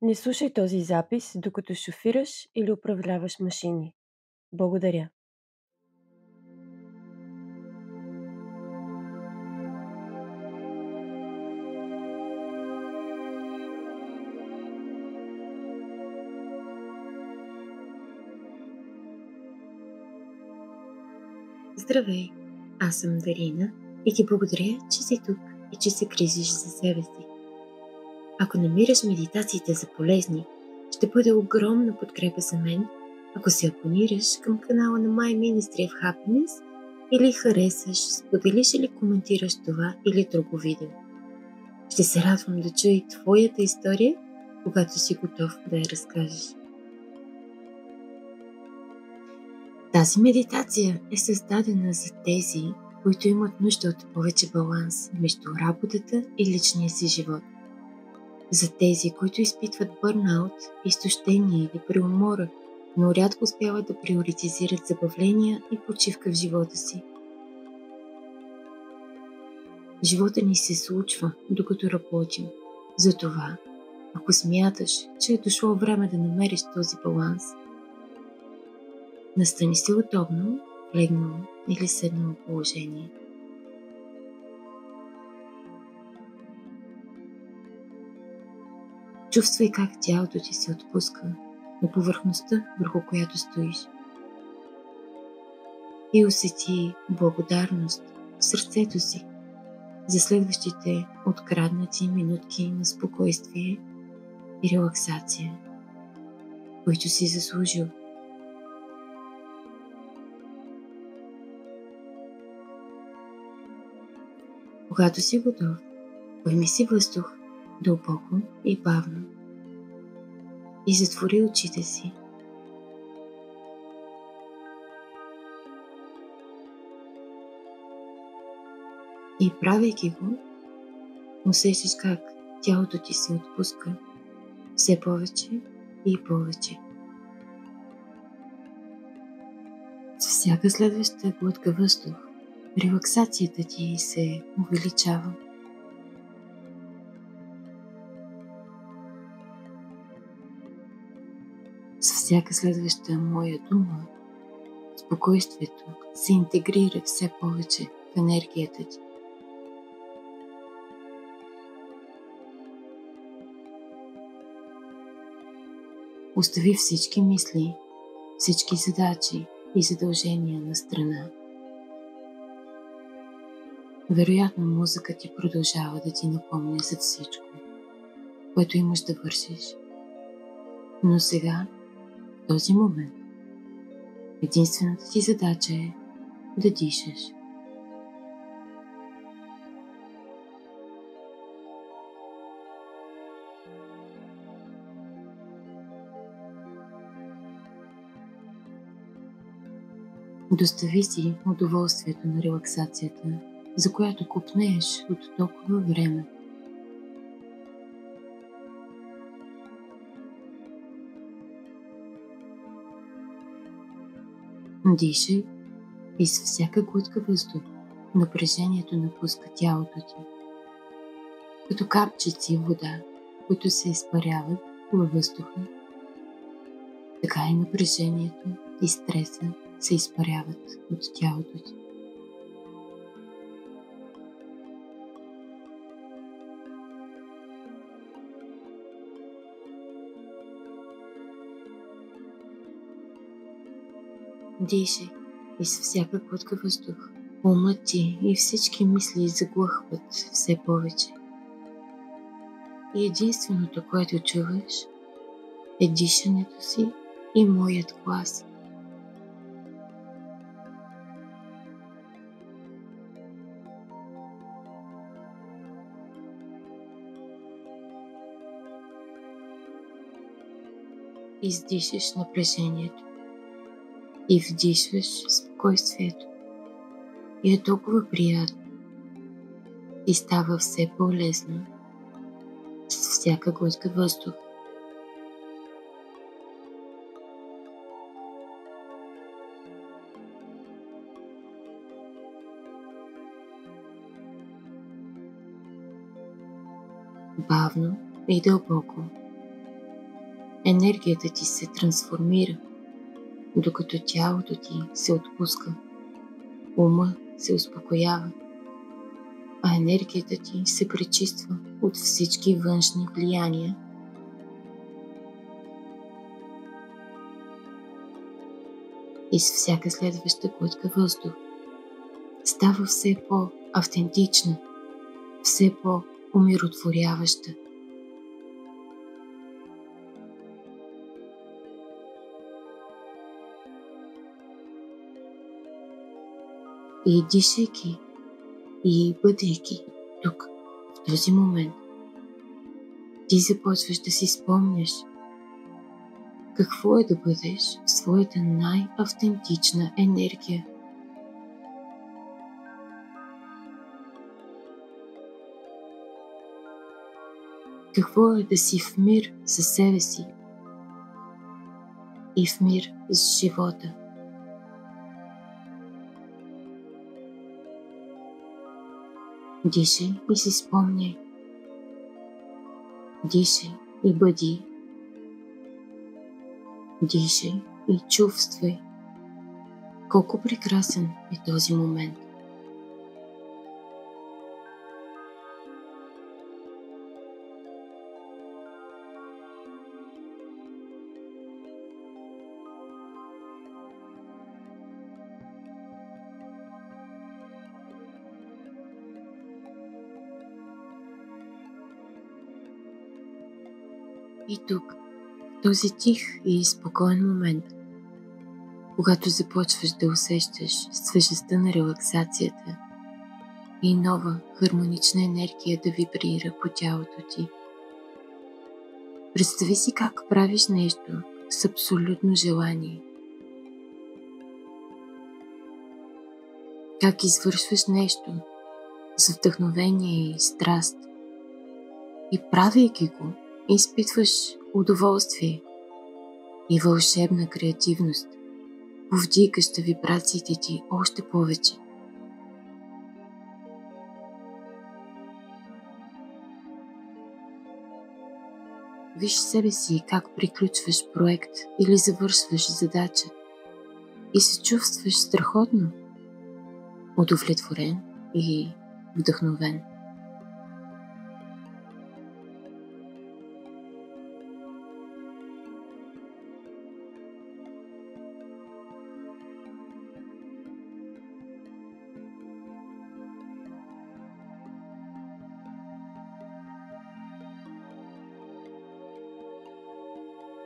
Не слушай този запис, докато шофираш или управляваш машини. Благодаря. Здравей, аз съм Дарина и ти благодаря, че си тук и че се грижиш за себе си. Ако намираш медитациите за полезни, ще бъде огромна подкрепа за мен, ако се абонираш към канала на My Ministry of Happiness или харесаш, споделиш или коментираш това или друго видео. Ще се радвам да чуя и твоята история, когато си готов да я разкажеш. Тази медитация е създадена за тези, които имат нужда от повече баланс между работата и личния си живот. За тези, които изпитват бърнаут, изтощение или преумора, но рядко успяват да приоритизират забавления и почивка в живота си. Живота ни се случва, докато работим. Затова, ако смяташ, че е дошло време да намериш този баланс, настани си удобно, легнало или седнало положение. Чувствай как тялото ти се отпуска на повърхността, върху която стоиш. И усети благодарност в сърцето си за следващите откраднати минутки на спокойствие и релаксация, които си заслужил. Когато си готов, поеми си въздух дълбоко и бавно и затвори очите си. И правейки го, усещаш как тялото ти се отпуска все повече и повече. С всяка следваща глътка въздух, релаксацията ти се увеличава. С всяка следваща моя дума, спокойствието се интегрира все повече в енергията ти. Остави всички мисли, всички задачи и задължения на страна. Вероятно мозъкът ти продължава да ти напомня за всичко, което имаш да вършиш. Но сега, в този момент, единствената ти задача е да дишаш. Достави си удоволствието на релаксацията, за която копнееш от толкова време. Дишай и с всяка глътка въздух напрежението напуска тялото ти, като капчици вода, които се изпаряват във въздуха. Така и напрежението и стреса се изпаряват от тялото ти. Дишай и с всяка глътка въздух умът ти и всички мисли заглъхват все повече. И единственото, което чуваш, е дишането си и моят глас. Издишаш напрежението и вдишваш спокойствието. И е толкова приятно и става все по-лесно с всяка глътка въздух. Бавно и дълбоко енергията ти се трансформира, докато тялото ти се отпуска, ума се успокоява, а енергията ти се пречиства от всички външни влияния. И с всяка следваща глътка въздух става все по-автентична, все по-умиротворяваща. И дишайки и бъдейки тук, в този момент, ти започваш да си спомняш какво е да бъдеш в своята най-автентична енергия. Какво е да си в мир със себе си и в мир с живота. Дишай и си спомняй. Дишай и бъди. Дишай и чувствай колко прекрасен е този момент. И тук, в този тих и спокоен момент, когато започваш да усещаш свежестта на релаксацията и нова хармонична енергия да вибрира по тялото ти, представи си как правиш нещо с абсолютно желание. Как извършваш нещо с вдъхновение и страст и правейки го, изпитваш удоволствие и вълшебна креативност, повдигаща вибрациите ти още повече. Виж себе си как приключваш проект или завършваш задача и се чувстваш страхотно, удовлетворен и вдъхновен.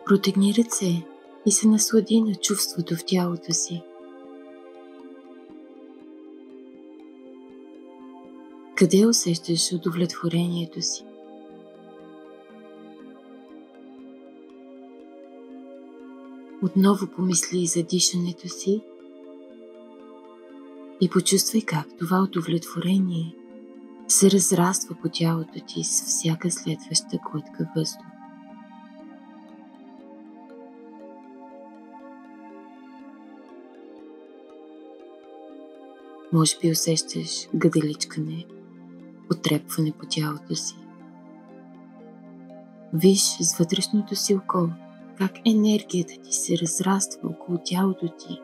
Протегни ръце и се наслади на чувството в тялото си. Къде усещаш удовлетворението си? Отново помисли за дишането си и почувствай как това удовлетворение се разраства по тялото ти с всяка следваща глътка въздух. Може би усещаш гаделичкане, потрепване по тялото си. Виж с вътрешното си око как енергията ти се разраства около тялото ти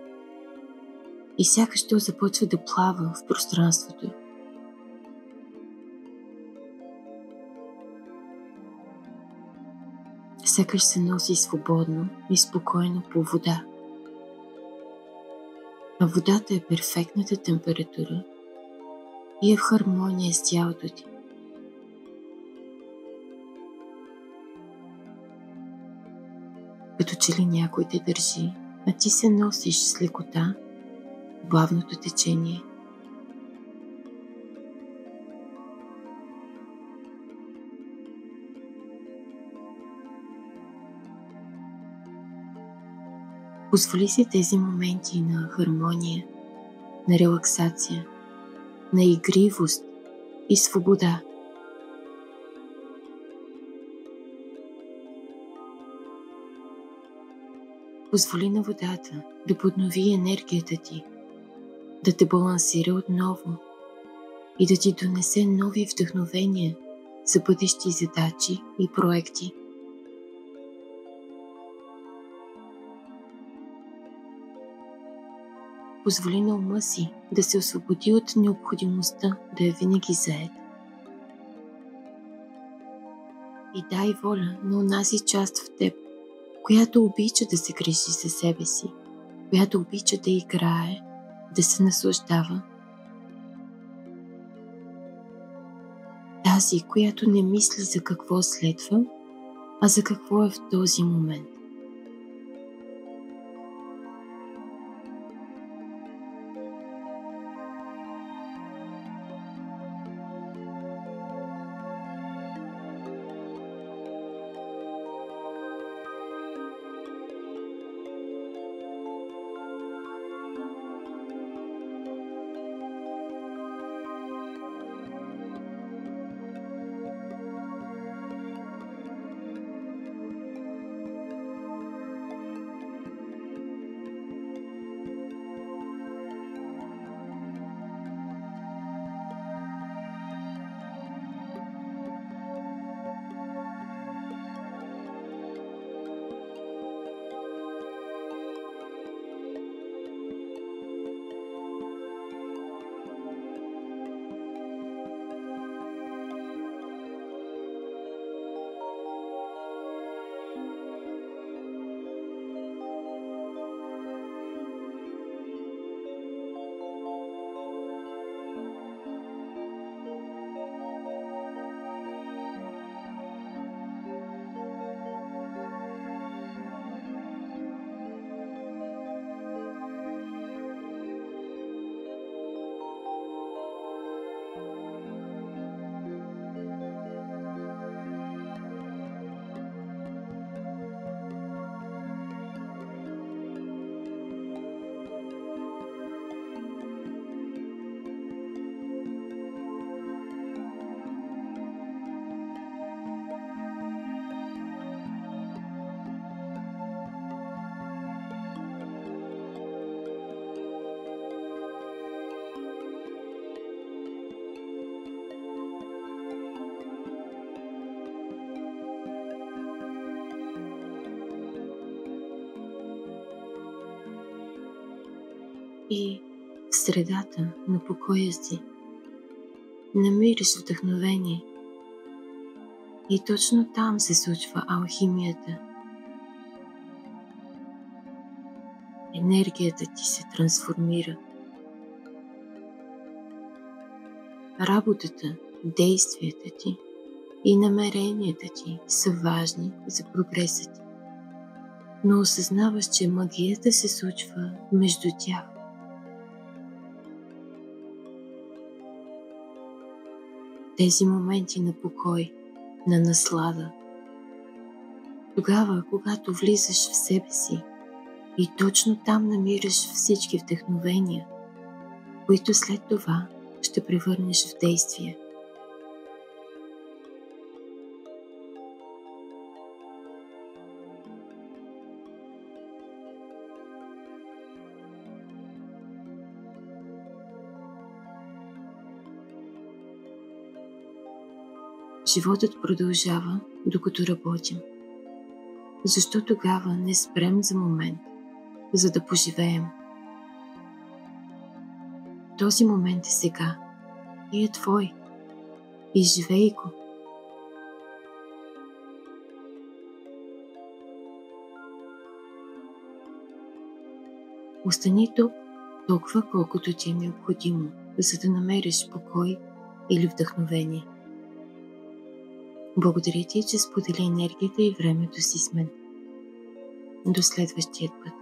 и сякаш то започва да плава в пространството. Сякаш се носи свободно и спокойно по вода. А водата е перфектната температура и е в хармония с тялото ти. Като че ли някой те държи, а ти се носиш с лекота, бавното течение. Позволи си тези моменти на хармония, на релаксация, на игривост и свобода. Позволи на водата да поднови енергията ти, да те балансира отново и да ти донесе нови вдъхновения за бъдещи задачи и проекти. Позволи на ума си да се освободи от необходимостта да е винаги зает. И дай воля на онази част в теб, която обича да се грижи за себе си, която обича да играе, да се наслаждава. Тази, която не мисли за какво следва, а за какво е в този момент. И в средата на покоя си намираш вдъхновение. И точно там се случва алхимията. Енергията ти се трансформира. Работата, действията ти и намеренията ти са важни за прогреса ти. Но осъзнаваш, че магията се случва между тях. Тези моменти на покой, на наслада. Тогава, когато влизаш в себе си и точно там намираш всички вдъхновения, които след това ще превърнеш в действие. Животът продължава, докато работим. Защо тогава не спрем за момент, за да поживеем? Този момент е сега и е твой. И живей го. Остани тук толкова, колкото ти е необходимо, за да намериш покой или вдъхновение. Благодаря ти, че сподели енергията и времето си с мен. До следващия път.